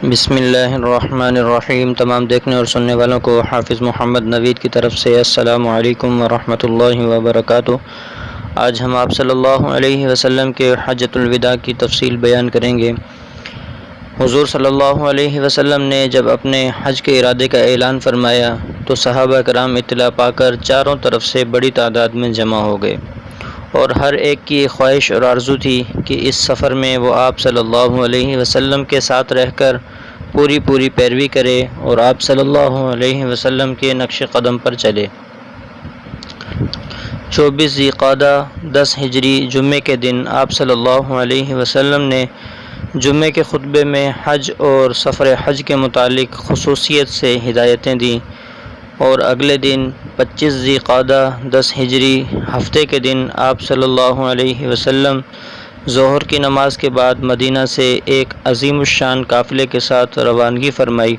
بسم اللہ الرحمن الرحیم۔ تمام دیکھنے اور سننے والوں کو حافظ محمد نوید کی طرف سے السلام علیکم ورحمۃ اللہ وبرکاتہ۔ آج ہم آپ صلی اللہ علیہ وسلم کے حجۃ الوداع کی تفصیل بیان کریں گے۔ حضور صلی اللہ علیہ وسلم نے جب اپنے حج کے ارادے کا اعلان فرمایا تو صحابہ کرام اطلاع پا کر چاروں طرف سے بڑی تعداد میں جمع ہو گئے، اور ہر ایک کی خواہش اور آرزو تھی کہ اس سفر میں وہ آپ صلی اللہ علیہ وسلم کے ساتھ رہ کر پوری پیروی کرے اور آپ صلی اللہ علیہ وسلم کے نقش قدم پر چلے۔ 24 ذی القعدہ 10 ہجری جمعے کے دن آپ صلی اللہ علیہ وسلم نے جمعے کے خطبے میں حج اور سفر حج کے متعلق خصوصیت سے ہدایتیں دیں، اور اگلے دن 25 ذی القعدہ 10 ہجری ہفتے کے دن آپ صلی اللہ علیہ وسلم ظہر کی نماز کے بعد مدینہ سے ایک عظیم الشان قافلے کے ساتھ روانگی فرمائی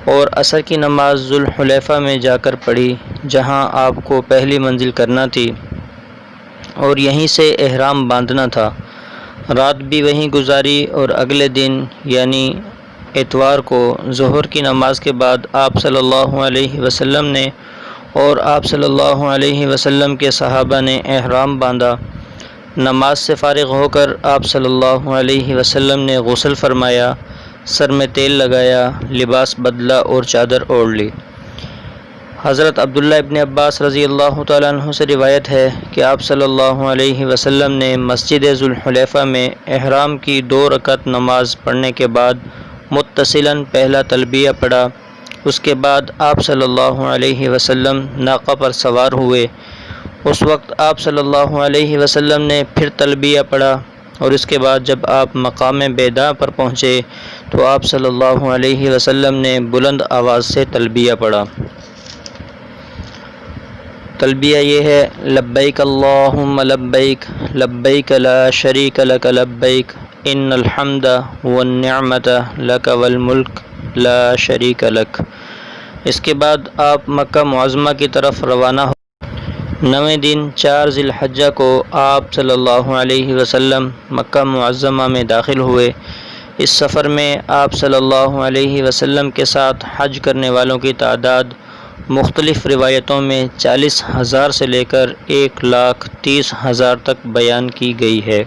اور عصر کی نماز ذوالحلیفہ میں جا کر پڑھی، جہاں آپ کو پہلی منزل کرنا تھی اور یہیں سے احرام باندھنا تھا۔ رات بھی وہیں گزاری اور اگلے دن یعنی اتوار کو ظہر کی نماز کے بعد آپ صلی اللہ علیہ وسلم نے اور آپ صلی اللہ علیہ وسلم کے صحابہ نے احرام باندھا۔ نماز سے فارغ ہو کر آپ صلی اللہ علیہ وسلم نے غسل فرمایا، سر میں تیل لگایا، لباس بدلا اور چادر اوڑھ لی۔ حضرت عبداللہ ابن عباس رضی اللہ تعالیٰ عنہ سے روایت ہے کہ آپ صلی اللہ علیہ وسلم نے مسجد ذوالحلیفہ میں احرام کی 2 رکعت نماز پڑھنے کے بعد متصلاً پہلا تلبیہ پڑھا۔ اس کے بعد آپ صلی اللہ علیہ وسلم ناقہ پر سوار ہوئے۔ اس وقت آپ صلی اللہ علیہ وسلم نے پھر تلبیہ پڑھا، اور اس کے بعد جب آپ مقام بیداء پر پہنچے تو آپ صلی اللہ علیہ وسلم نے بلند آواز سے تلبیہ پڑھا۔ تلبیہ یہ ہے: لبیک اللہم لبیک، لبیک لا شریک لک لبیک، ان الحمد والنعمت لک والملک لا شریک لک۔ اس کے بعد آپ مکہ معظمہ کی طرف روانہ ہو۔ 9ویں دن 4 ذی الحجہ کو آپ صلی اللہ علیہ وسلم مکہ معظمہ میں داخل ہوئے۔ اس سفر میں آپ صلی اللہ علیہ وسلم کے ساتھ حج کرنے والوں کی تعداد مختلف روایتوں میں 40,000 سے لے کر 1,30,000 تک بیان کی گئی ہے۔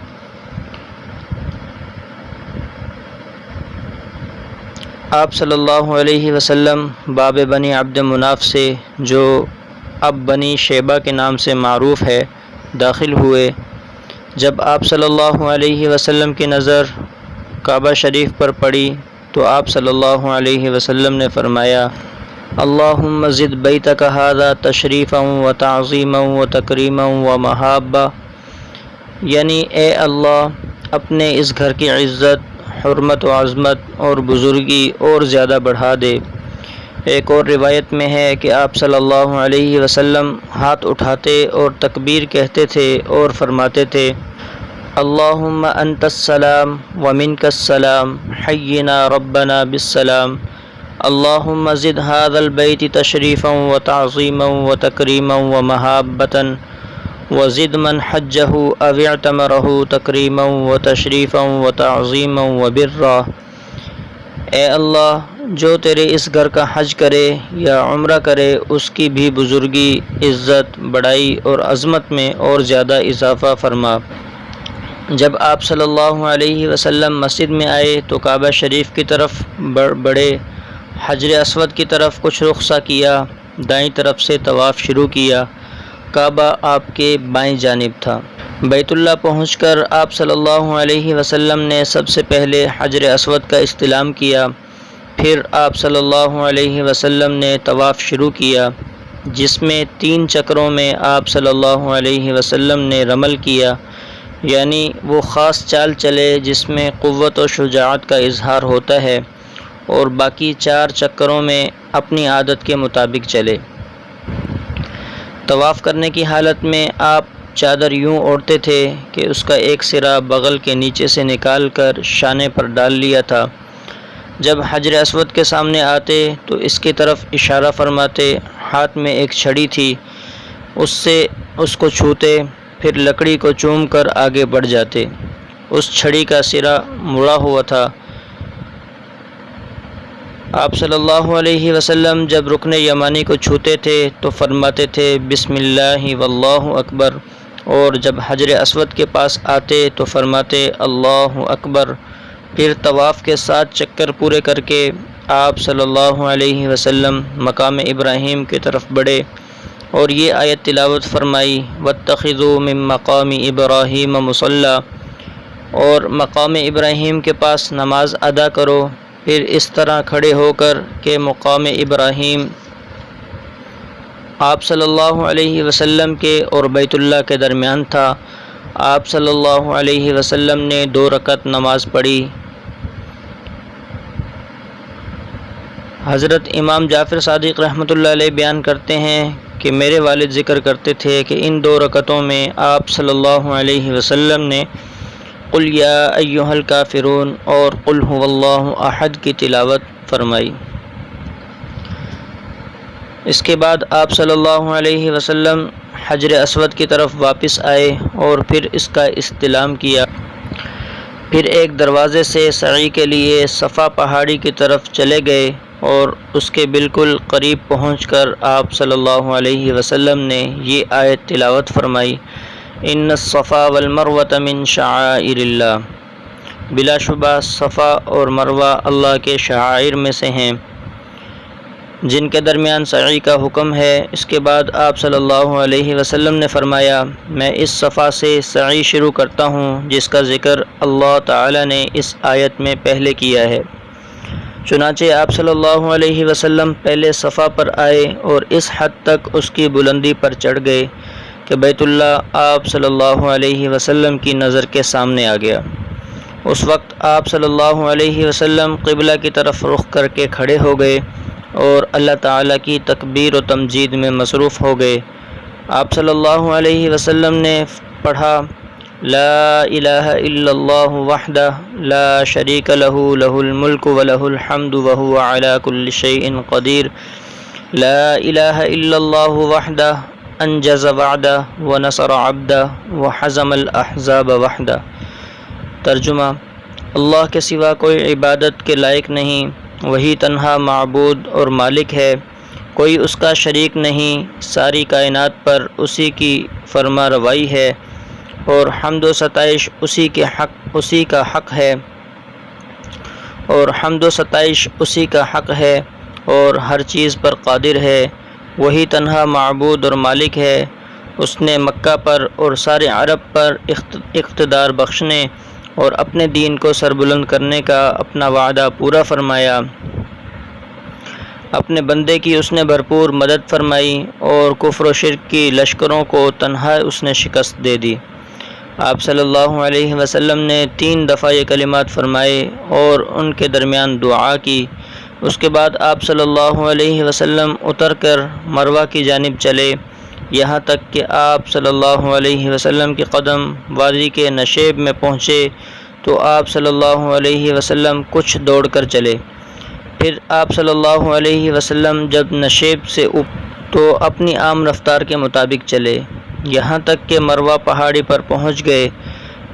آپ صلی اللہ علیہ وسلم باب بنی عبد مناف سے، جو اب بنی شیبہ کے نام سے معروف ہے، داخل ہوئے۔ جب آپ صلی اللہ علیہ وسلم کی نظر کعبہ شریف پر پڑی تو آپ صلی اللہ علیہ وسلم نے فرمایا: اللہم زد بیتک ھذا تشریفا و تعظیما و تکریما و محابہ، یعنی اے اللہ اپنے اس گھر کی عزت، حرمت و عظمت اور بزرگی اور زیادہ بڑھا دے۔ ایک اور روایت میں ہے کہ آپ صلی اللہ علیہ وسلم ہاتھ اٹھاتے اور تکبیر کہتے تھے اور فرماتے تھے: اللہم انت السلام ومنک السلام، حینا ربنا بالسلام، اللہم زد ھذا البیت تشریفا و تعظیما و تکریما و محابۃ، وزد من حجہ او اعتمرہ تکریما و تشریفا و تعظیما و برا۔ اے اللہ، جو تیرے اس گھر کا حج کرے یا عمرہ کرے اس کی بھی بزرگی، عزت، بڑائی اور عظمت میں اور زیادہ اضافہ فرما۔ جب آپ صلی اللہ علیہ وسلم مسجد میں آئے تو کعبہ شریف کی طرف بڑھے، حجر اسود کی طرف کچھ رخصہ کیا، دائیں طرف سے طواف شروع کیا۔ کعبہ آپ کے بائیں جانب تھا۔ بیت اللہ پہنچ کر آپ صلی اللہ علیہ وسلم نے سب سے پہلے حجر اسود کا استلام کیا، پھر آپ صلی اللہ علیہ وسلم نے طواف شروع کیا، جس میں 3 چکروں میں آپ صلی اللہ علیہ وسلم نے رمل کیا، یعنی وہ خاص چال چلے جس میں قوت و شجاعت کا اظہار ہوتا ہے، اور باقی 4 چکروں میں اپنی عادت کے مطابق چلے۔ طواف کرنے کی حالت میں آپ چادر یوں اوڑھتے تھے کہ اس کا ایک سرا بغل کے نیچے سے نکال کر شانے پر ڈال لیا تھا۔ جب حجر اسود کے سامنے آتے تو اس کی طرف اشارہ فرماتے، ہاتھ میں ایک چھڑی تھی، اس سے اس کو چھوتے، پھر لکڑی کو چوم کر آگے بڑھ جاتے۔ اس چھڑی کا سرا مڑا ہوا تھا، آپ صلی اللہ علیہ وسلم جب رکن یمانی کو چھوتے تھے تو فرماتے تھے بسم اللہ واللہ اکبر، اور جب حجر اسود کے پاس آتے تو فرماتے اللہ اکبر۔ پھر طواف کے 7 چکر پورے کر کے آپ صلی اللہ علیہ وسلم مقام ابراہیم کی طرف بڑھے اور یہ آیت تلاوت فرمائی واتخذوا من مقام ابراہیم مصلی، اور مقام ابراہیم کے پاس نماز ادا کرو۔ پھر اس طرح کھڑے ہو کر کہ مقام ابراہیم آپ صلی اللہ علیہ وسلم کے اور بیت اللہ کے درمیان تھا۔ آپ صلی اللہ علیہ وسلم نے 2 رکعت نماز پڑھی۔ حضرت امام جعفر صادق رحمۃ اللہ علیہ بیان کرتے ہیں کہ میرے والد ذکر کرتے تھے کہ ان 2 رکعتوں میں آپ صلی اللہ علیہ وسلم نے قل یا ایھا الکافرون اور قل ھو اللہ احد کی تلاوت فرمائی۔ اس کے بعد آپ صلی اللہ علیہ وسلم حجر اسود کی طرف واپس آئے اور پھر اس کا استلام کیا۔ پھر ایک دروازے سے سعی کے لیے صفا پہاڑی کی طرف چلے گئے اور اس کے بالکل قریب پہنچ کر آپ صلی اللہ علیہ وسلم نے یہ آیت تلاوت فرمائی ان الصفا والمروۃ من شعائر اللہ، بلا شبہ صفا اور مروہ اللہ کے شعائر میں سے ہیں جن کے درمیان سعی کا حکم ہے۔ اس کے بعد آپ صلی اللہ علیہ وسلم نے فرمایا میں اس صفا سے سعی شروع کرتا ہوں جس کا ذکر اللہ تعالی نے اس آیت میں پہلے کیا ہے۔ چنانچہ آپ صلی اللہ علیہ وسلم پہلے صفا پر آئے اور اس حد تک اس کی بلندی پر چڑھ گئے کہ بیت اللہ آپ صلی اللہ علیہ وسلم کی نظر کے سامنے آ گیا۔ اس وقت آپ صلی اللہ علیہ وسلم قبلہ کی طرف رخ کر کے کھڑے ہو گئے اور اللہ تعالیٰ کی تکبیر و تمجید میں مصروف ہو گئے۔ آپ صلی اللہ علیہ وسلم نے پڑھا لا الہ الا اللہ وحدہ لا شریک لہ لہ الملک ولہ الحمد وہو علی کل شیء قدیر، لا الہ الا اللہ وحدہ انجز وعدہ ونصر عبدہ وحزم الاحزاب وحدہ۔ ترجمہ: اللہ کے سوا کوئی عبادت کے لائق نہیں، وہی تنہا معبود اور مالک ہے، کوئی اس کا شریک نہیں، ساری کائنات پر اسی کی فرما روائی ہے اور حمد و ستائش اسی کا حق ہے اور ہر چیز پر قادر ہے، وہی تنہا معبود اور مالک ہے۔ اس نے مکہ پر اور سارے عرب پر اقتدار بخشنے اور اپنے دین کو سربلند کرنے کا اپنا وعدہ پورا فرمایا۔ اپنے بندے کی اس نے بھرپور مدد فرمائی اور کفر و شرک کی لشکروں کو تنہا اس نے شکست دے دی۔ آپ صلی اللہ علیہ وسلم نے 3 دفعہ یہ کلمات فرمائے اور ان کے درمیان دعا کی۔ اس کے بعد آپ صلی اللہ علیہ وسلم اتر کر مروہ کی جانب چلے، یہاں تک کہ آپ صلی اللہ علیہ وسلم کے قدم وادی کے نشیب میں پہنچے تو آپ صلی اللہ علیہ وسلم کچھ دوڑ کر چلے۔ پھر آپ صلی اللہ علیہ وسلم جب نشیب سے تو اپنی عام رفتار کے مطابق چلے، یہاں تک کہ مروہ پہاڑی پر پہنچ گئے۔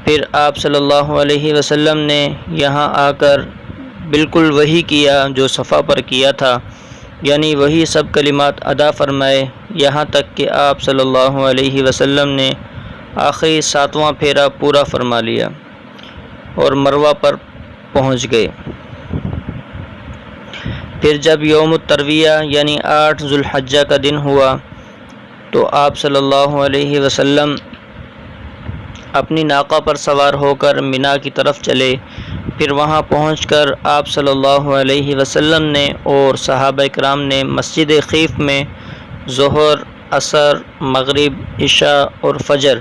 پھر آپ صلی اللہ علیہ وسلم نے یہاں آ کر بالکل وہی کیا جو صفا پر کیا تھا، یعنی وہی سب کلمات ادا فرمائے، یہاں تک کہ آپ صلی اللہ علیہ وسلم نے آخری 7واں پھیرا پورا فرما لیا اور مروہ پر پہنچ گئے۔ پھر جب یوم الترویہ یعنی 8 ذو الحجہ کا دن ہوا تو آپ صلی اللہ علیہ وسلم اپنی ناقہ پر سوار ہو کر مینا کی طرف چلے۔ پھر وہاں پہنچ کر آپ صلی اللہ علیہ وسلم نے اور صحابہ کرام نے مسجد خیف میں ظہر، عصر، مغرب، عشاء اور فجر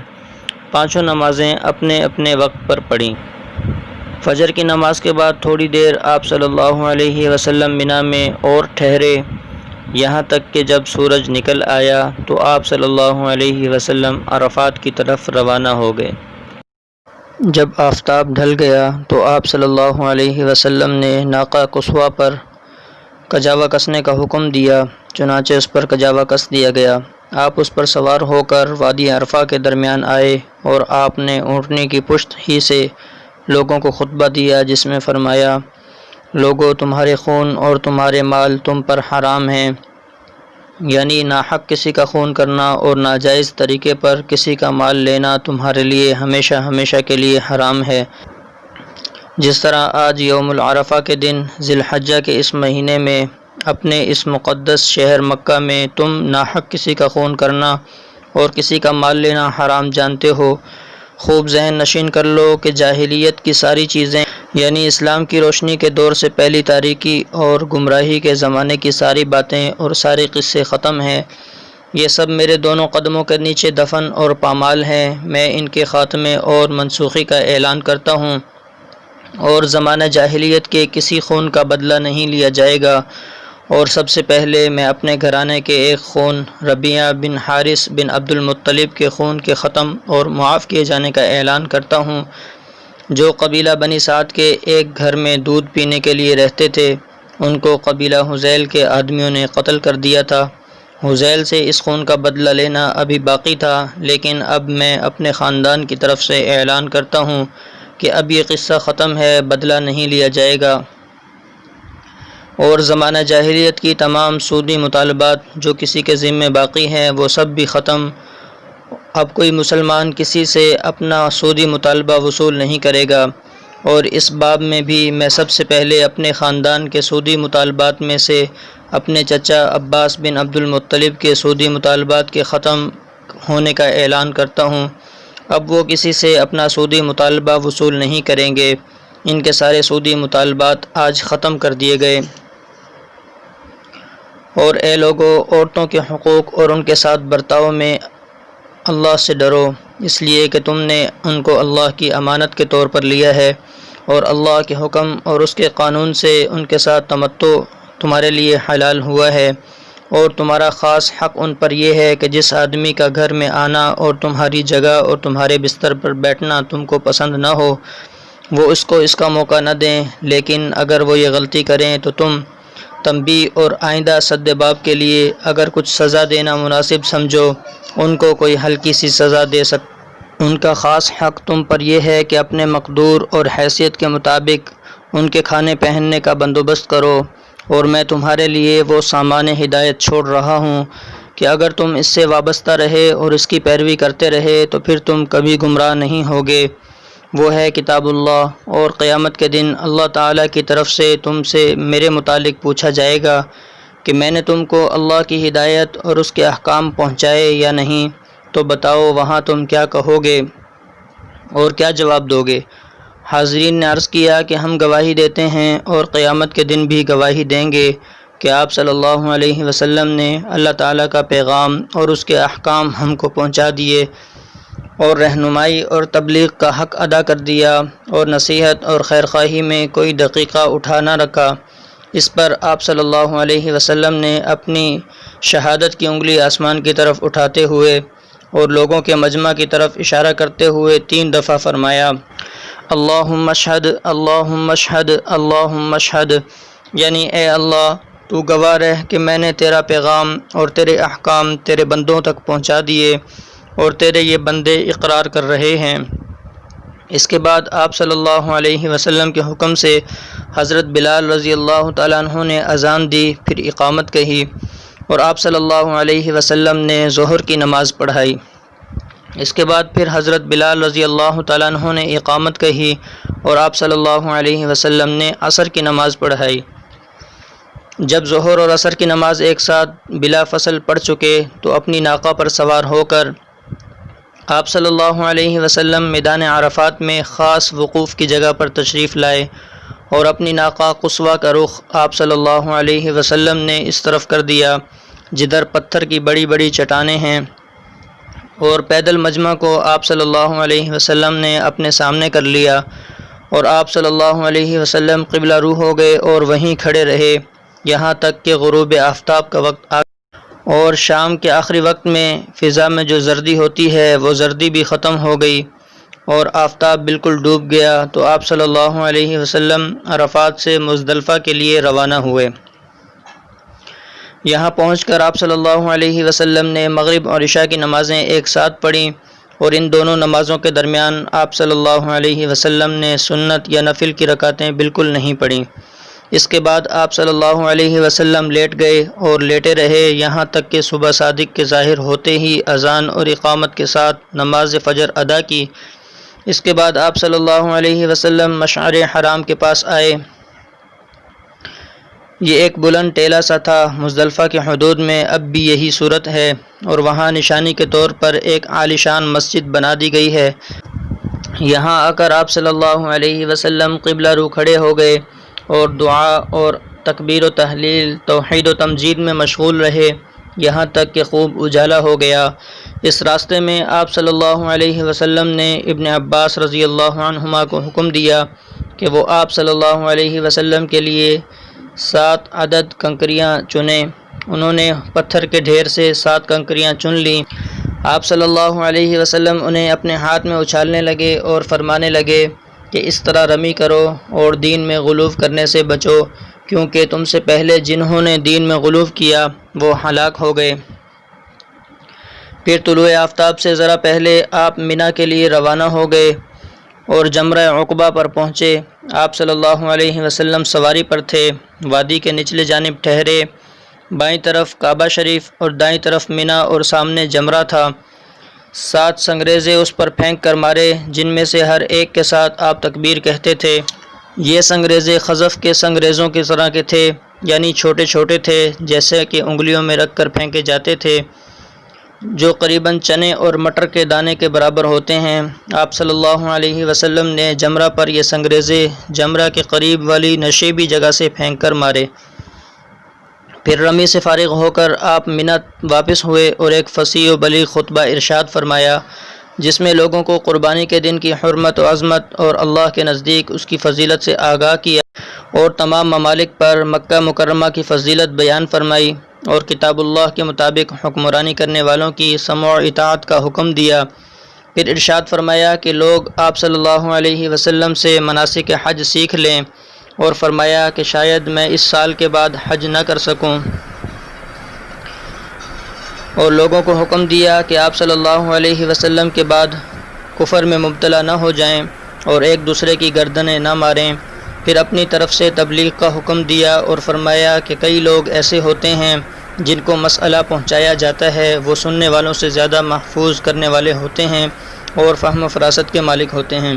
5 نمازیں اپنے اپنے وقت پر پڑھیں۔ فجر کی نماز کے بعد تھوڑی دیر آپ صلی اللہ علیہ وسلم مینا میں اور ٹھہرے، یہاں تک کہ جب سورج نکل آیا تو آپ صلی اللہ علیہ وسلم عرفات کی طرف روانہ ہو گئے۔ جب آفتاب ڈھل گیا تو آپ صلی اللہ علیہ وسلم نے ناقہ قصویٰ پر کجاوا کسنے کا حکم دیا، چنانچہ اس پر کجاوا کس دیا گیا۔ آپ اس پر سوار ہو کر وادی عرفہ کے درمیان آئے اور آپ نے اونٹنے کی پشت ہی سے لوگوں کو خطبہ دیا، جس میں فرمایا لوگو تمہارے خون اور تمہارے مال تم پر حرام ہیں، یعنی ناحق کسی کا خون کرنا اور ناجائز طریقے پر کسی کا مال لینا تمہارے لیے ہمیشہ ہمیشہ کے لیے حرام ہے۔ جس طرح آج یوم العرفہ کے دن ذی الحجہ کے اس مہینے میں اپنے اس مقدس شہر مکہ میں تم ناحق کسی کا خون کرنا اور کسی کا مال لینا حرام جانتے ہو، خوب ذہن نشین کر لو کہ جاہلیت کی ساری چیزیں، یعنی اسلام کی روشنی کے دور سے پہلی تاریکی اور گمراہی کے زمانے کی ساری باتیں اور سارے قصے ختم ہیں۔ یہ سب میرے دونوں قدموں کے نیچے دفن اور پامال ہیں۔ میں ان کے خاتمے اور منسوخی کا اعلان کرتا ہوں، اور زمانہ جاہلیت کے کسی خون کا بدلہ نہیں لیا جائے گا۔ اور سب سے پہلے میں اپنے گھرانے کے ایک خون ربیعہ بن حارث بن عبد المطلب کے خون کے ختم اور معاف کیے جانے کا اعلان کرتا ہوں، جو قبیلہ بنی سعد کے ایک گھر میں دودھ پینے کے لیے رہتے تھے۔ ان کو قبیلہ حذیل کے آدمیوں نے قتل کر دیا تھا۔ حذیل سے اس خون کا بدلہ لینا ابھی باقی تھا، لیکن اب میں اپنے خاندان کی طرف سے اعلان کرتا ہوں کہ اب یہ قصہ ختم ہے، بدلہ نہیں لیا جائے گا۔ اور زمانہ جاہلیت کی تمام سودی مطالبات جو کسی کے ذمے باقی ہیں وہ سب بھی ختم۔ اب کوئی مسلمان کسی سے اپنا سودی مطالبہ وصول نہیں کرے گا۔ اور اس باب میں بھی میں سب سے پہلے اپنے خاندان کے سودی مطالبات میں سے اپنے چچا عباس بن عبد المطلب کے سودی مطالبات کے ختم ہونے کا اعلان کرتا ہوں۔ اب وہ کسی سے اپنا سودی مطالبہ وصول نہیں کریں گے۔ ان کے سارے سودی مطالبات آج ختم کر دیے گئے۔ اور اے لوگو، عورتوں کے حقوق اور ان کے ساتھ برتاؤ میں اللہ سے ڈرو، اس لیے کہ تم نے ان کو اللہ کی امانت کے طور پر لیا ہے، اور اللہ کے حکم اور اس کے قانون سے ان کے ساتھ تمتع تمہارے لیے حلال ہوا ہے۔ اور تمہارا خاص حق ان پر یہ ہے کہ جس آدمی کا گھر میں آنا اور تمہاری جگہ اور تمہارے بستر پر بیٹھنا تم کو پسند نہ ہو، وہ اس کو اس کا موقع نہ دیں، لیکن اگر وہ یہ غلطی کریں تو تم تنبیہ اور آئندہ سد باب کے لیے اگر کچھ سزا دینا مناسب سمجھو، ان کو کوئی ہلکی سی سزا دے سکتے۔ ان کا خاص حق تم پر یہ ہے کہ اپنے مقدور اور حیثیت کے مطابق ان کے کھانے پہننے کا بندوبست کرو۔ اور میں تمہارے لیے وہ سامان ہدایت چھوڑ رہا ہوں کہ اگر تم اس سے وابستہ رہے اور اس کی پیروی کرتے رہے تو پھر تم کبھی گمراہ نہیں ہوگے۔ وہ ہے کتاب اللہ، اور قیامت کے دن اللہ تعالیٰ کی طرف سے تم سے میرے متعلق پوچھا جائے گا کہ میں نے تم کو اللہ کی ہدایت اور اس کے احکام پہنچائے یا نہیں، تو بتاؤ وہاں تم کیا کہو گے اور کیا جواب دو گے؟ حاضرین نے عرض کیا کہ ہم گواہی دیتے ہیں اور قیامت کے دن بھی گواہی دیں گے کہ آپ صلی اللہ علیہ وسلم نے اللہ تعالیٰ کا پیغام اور اس کے احکام ہم کو پہنچا دیے، اور رہنمائی اور تبلیغ کا حق ادا کر دیا، اور نصیحت اور خیرخواہی میں کوئی دقیقہ اٹھا نہ رکھا۔ اس پر آپ صلی اللہ علیہ وسلم نے اپنی شہادت کی انگلی آسمان کی طرف اٹھاتے ہوئے اور لوگوں کے مجمع کی طرف اشارہ کرتے ہوئے 3 دفعہ فرمایا، اللہم اشہد، اللہم اشہد، اللہم اشہد، یعنی اے اللہ تو گواہ رہ کہ میں نے تیرا پیغام اور تیرے احکام تیرے بندوں تک پہنچا دیے، اور تیرے یہ بندے اقرار کر رہے ہیں۔ اس کے بعد آپ صلی اللہ علیہ وسلم کے حکم سے حضرت بلال رضی اللہ تعالیٰ عنہ نے اذان دی، پھر اقامت کہی، اور آپ صلی اللہ علیہ وسلم نے ظہر کی نماز پڑھائی۔ اس کے بعد پھر حضرت بلال رضی اللہ تعالیٰ عنہ نے اقامت کہی، اور آپ صلی اللہ علیہ وسلم نے عصر کی نماز پڑھائی۔ جب ظہر اور عصر کی نماز ایک ساتھ بلا فصل پڑھ چکے تو اپنی ناقہ پر سوار ہو کر آپ صلی اللہ علیہ وسلم میدان عرفات میں خاص وقوف کی جگہ پر تشریف لائے، اور اپنی ناقہ قصوہ کا رخ آپ صلی اللہ علیہ وسلم نے اس طرف کر دیا جدھر پتھر کی بڑی بڑی چٹانیں ہیں، اور پیدل مجمع کو آپ صلی اللہ علیہ وسلم نے اپنے سامنے کر لیا، اور آپ صلی اللہ علیہ وسلم قبلہ رو ہو گئے اور وہیں کھڑے رہے یہاں تک کہ غروب آفتاب کا وقت آ گیا۔ اور شام کے آخری وقت میں فضا میں جو زردی ہوتی ہے وہ زردی بھی ختم ہو گئی اور آفتاب بالکل ڈوب گیا، تو آپ صلی اللہ علیہ وسلم عرفات سے مزدلفہ کے لیے روانہ ہوئے۔ یہاں پہنچ کر آپ صلی اللہ علیہ وسلم نے مغرب اور عشاء کی نمازیں ایک ساتھ پڑھیں، اور ان دونوں نمازوں کے درمیان آپ صلی اللہ علیہ وسلم نے سنت یا نفل کی رکعتیں بالکل نہیں پڑھیں۔ اس کے بعد آپ صلی اللہ علیہ وسلم لیٹ گئے اور لیٹے رہے یہاں تک کہ صبح صادق کے ظاہر ہوتے ہی اذان اور اقامت کے ساتھ نماز فجر ادا کی۔ اس کے بعد آپ صلی اللہ علیہ وسلم مشعر حرام کے پاس آئے۔ یہ ایک بلند ٹیلہ سا تھا، مزدلفہ کے حدود میں اب بھی یہی صورت ہے، اور وہاں نشانی کے طور پر ایک عالیشان مسجد بنا دی گئی ہے۔ یہاں آ کر آپ صلی اللہ علیہ وسلم قبلہ رو کھڑے ہو گئے اور دعا اور تکبیر و تحلیل، توحید و تمجید میں مشغول رہے یہاں تک کہ خوب اجالا ہو گیا۔ اس راستے میں آپ صلی اللہ علیہ وسلم نے ابن عباس رضی اللہ عنہما کو حکم دیا کہ وہ آپ صلی اللہ علیہ وسلم کے لیے 7 عدد کنکریاں چنیں۔ انہوں نے پتھر کے ڈھیر سے 7 کنکریاں چن لیں۔ آپ صلی اللہ علیہ وسلم انہیں اپنے ہاتھ میں اچھالنے لگے اور فرمانے لگے کہ اس طرح رمی کرو اور دین میں غلو کرنے سے بچو، کیونکہ تم سے پہلے جنہوں نے دین میں غلو کیا وہ ہلاک ہو گئے۔ پھر طلوع آفتاب سے ذرا پہلے آپ منی کے لیے روانہ ہو گئے اور جمرہ عقبہ پر پہنچے۔ آپ صلی اللہ علیہ وسلم سواری پر تھے، وادی کے نچلے جانب ٹھہرے، بائیں طرف کعبہ شریف اور دائیں طرف منی اور سامنے جمرہ تھا۔ 7 سنگریزے اس پر پھینک کر مارے، جن میں سے ہر ایک کے ساتھ آپ تکبیر کہتے تھے۔ یہ سنگریزے خزف کے سنگریزوں کی طرح کے تھے، یعنی چھوٹے چھوٹے تھے، جیسے کہ انگلیوں میں رکھ کر پھینکے جاتے تھے، جو قریباً چنے اور مٹر کے دانے کے برابر ہوتے ہیں۔ آپ صلی اللہ علیہ وسلم نے جمرہ پر یہ سنگریزے جمرہ کے قریب والی نشیبی جگہ سے پھینک کر مارے۔ پھر رمی سے فارغ ہو کر آپ منی واپس ہوئے اور ایک فصیح و بلیغ خطبہ ارشاد فرمایا، جس میں لوگوں کو قربانی کے دن کی حرمت و عظمت اور اللہ کے نزدیک اس کی فضیلت سے آگاہ کیا، اور تمام ممالک پر مکہ مکرمہ کی فضیلت بیان فرمائی، اور کتاب اللہ کے مطابق حکمرانی کرنے والوں کی سمع و اطاعت کا حکم دیا۔ پھر ارشاد فرمایا کہ لوگ آپ صلی اللہ علیہ وسلم سے مناسک حج سیکھ لیں، اور فرمایا کہ شاید میں اس سال کے بعد حج نہ کر سکوں، اور لوگوں کو حکم دیا کہ آپ صلی اللہ علیہ وسلم کے بعد کفر میں مبتلا نہ ہو جائیں اور ایک دوسرے کی گردنیں نہ ماریں۔ پھر اپنی طرف سے تبلیغ کا حکم دیا اور فرمایا کہ کئی لوگ ایسے ہوتے ہیں جن کو مسئلہ پہنچایا جاتا ہے وہ سننے والوں سے زیادہ محفوظ کرنے والے ہوتے ہیں اور فہم و فراست کے مالک ہوتے ہیں۔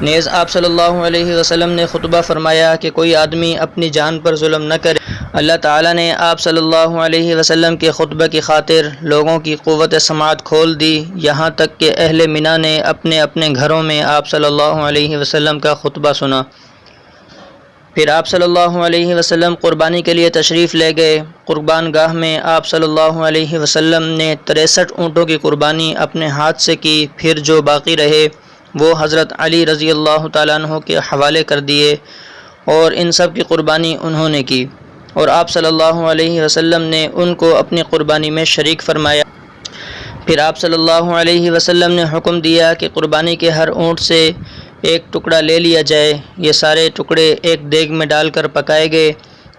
نیز آپ صلی اللہ علیہ وسلم نے خطبہ فرمایا کہ کوئی آدمی اپنی جان پر ظلم نہ کرے۔ اللہ تعالیٰ نے آپ صلی اللہ علیہ وسلم کے خطبہ کی خاطر لوگوں کی قوت سماعت کھول دی، یہاں تک کہ اہل منی نے اپنے اپنے گھروں میں آپ صلی اللہ علیہ وسلم کا خطبہ سنا۔ پھر آپ صلی اللہ علیہ وسلم قربانی کے لیے تشریف لے گئے۔ قربان گاہ میں آپ صلی اللہ علیہ وسلم نے 63 اونٹوں کی قربانی اپنے ہاتھ سے کی، پھر جو باقی رہے وہ حضرت علی رضی اللہ تعالیٰ عنہ کے حوالے کر دیے، اور ان سب کی قربانی انہوں نے کی، اور آپ صلی اللہ علیہ وسلم نے ان کو اپنی قربانی میں شریک فرمایا۔ پھر آپ صلی اللہ علیہ وسلم نے حکم دیا کہ قربانی کے ہر اونٹ سے ایک ٹکڑا لے لیا جائے، یہ سارے ٹکڑے ایک دیگ میں ڈال کر پکائے گئے،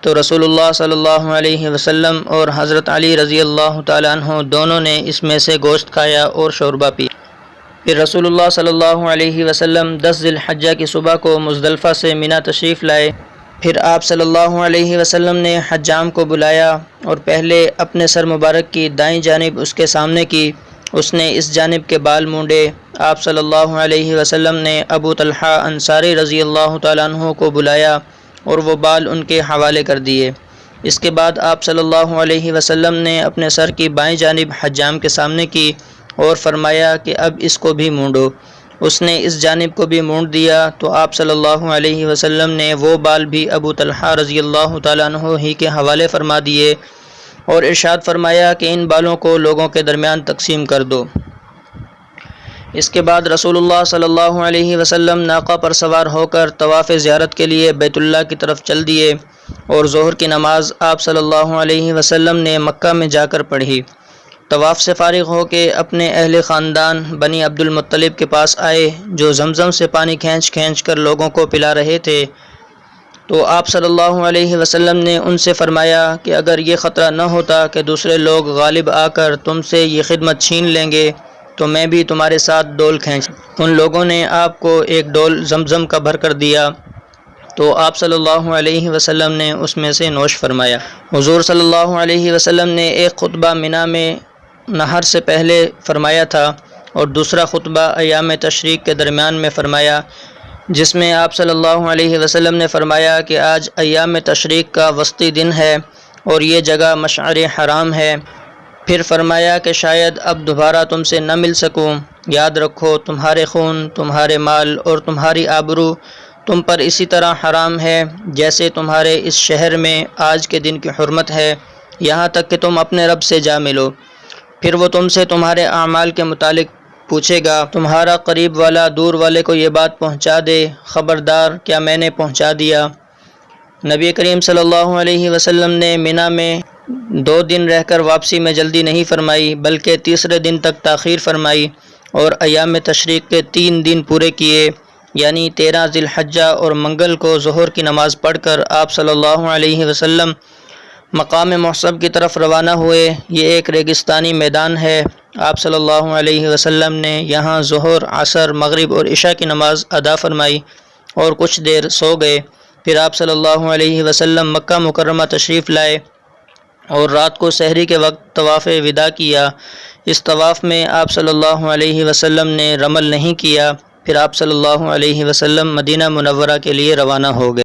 تو رسول اللہ صلی اللہ علیہ وسلم اور حضرت علی رضی اللہ تعالیٰ عنہ دونوں نے اس میں سے گوشت کھایا اور شوربہ پیا۔ پھر رسول اللہ صلی اللہ علیہ وسلم 10 ذی الحجہ کی صبح کو مزدلفہ سے منی تشریف لائے۔ پھر آپ صلی اللہ علیہ وسلم نے حجام کو بلایا اور پہلے اپنے سر مبارک کی دائیں جانب اس کے سامنے کی، اس نے اس جانب کے بال مونڈے۔ آپ صلی اللہ علیہ وسلم نے ابو طلحہ انصاری رضی اللہ تعالیٰ عنہ کو بلایا اور وہ بال ان کے حوالے کر دیے۔ اس کے بعد آپ صلی اللہ علیہ وسلم نے اپنے سر کی بائیں جانب حجام کے سامنے کی اور فرمایا کہ اب اس کو بھی مونڈو۔ اس نے اس جانب کو بھی مونڈ دیا تو آپ صلی اللہ علیہ وسلم نے وہ بال بھی ابو طلحہ رضی اللہ تعالیٰ عنہ ہی کے حوالے فرما دیے اور ارشاد فرمایا کہ ان بالوں کو لوگوں کے درمیان تقسیم کر دو۔ اس کے بعد رسول اللہ صلی اللہ علیہ وسلم ناقہ پر سوار ہو کر طواف زیارت کے لیے بیت اللہ کی طرف چل دیے، اور ظہر کی نماز آپ صلی اللہ علیہ وسلم نے مکہ میں جا کر پڑھی۔ طواف سے فارغ ہو کے اپنے اہل خاندان بنی عبد المطلب کے پاس آئے، جو زمزم سے پانی کھینچ کھینچ کر لوگوں کو پلا رہے تھے، تو آپ صلی اللہ علیہ وسلم نے ان سے فرمایا کہ اگر یہ خطرہ نہ ہوتا کہ دوسرے لوگ غالب آ کر تم سے یہ خدمت چھین لیں گے تو میں بھی تمہارے ساتھ ڈول کھینچ۔ ان لوگوں نے آپ کو ایک ڈول زمزم کا بھر کر دیا تو آپ صلی اللہ علیہ وسلم نے اس میں سے نوش فرمایا۔ حضور صلی اللہ علیہ وسلم نے ایک خطبہ منی میں نہر سے پہلے فرمایا تھا اور دوسرا خطبہ ایام تشریق کے درمیان میں فرمایا، جس میں آپ صلی اللہ علیہ وسلم نے فرمایا کہ آج ایام تشریق کا وسطی دن ہے اور یہ جگہ مشعر حرام ہے۔ پھر فرمایا کہ شاید اب دوبارہ تم سے نہ مل سکوں، یاد رکھو تمہارے خون، تمہارے مال اور تمہاری آبرو تم پر اسی طرح حرام ہے جیسے تمہارے اس شہر میں آج کے دن کی حرمت ہے، یہاں تک کہ تم اپنے رب سے جا ملو۔ پھر وہ تم سے تمہارے اعمال کے متعلق پوچھے گا، تمہارا قریب والا دور والے کو یہ بات پہنچا دے، خبردار کیا میں نے پہنچا دیا؟ نبی کریم صلی اللہ علیہ وسلم نے منی میں 2 دن رہ کر واپسی میں جلدی نہیں فرمائی بلکہ تیسرے دن تک تاخیر فرمائی اور ایام تشریق کے 3 دن پورے کیے، یعنی 13 ذی الحجہ اور منگل کو ظہر کی نماز پڑھ کر آپ صلی اللہ علیہ وسلم مقام محصب کی طرف روانہ ہوئے۔ یہ ایک ریگستانی میدان ہے۔ آپ صلی اللہ علیہ وسلم نے یہاں ظہر، عصر، مغرب اور عشاء کی نماز ادا فرمائی اور کچھ دیر سو گئے۔ پھر آپ صلی اللہ علیہ وسلم مکہ مکرمہ تشریف لائے اور رات کو سحری کے وقت طواف وداع کیا۔ اس طواف میں آپ صلی اللہ علیہ وسلم نے رمل نہیں کیا۔ پھر آپ صلی اللہ علیہ وسلم مدینہ منورہ کے لیے روانہ ہو گئے۔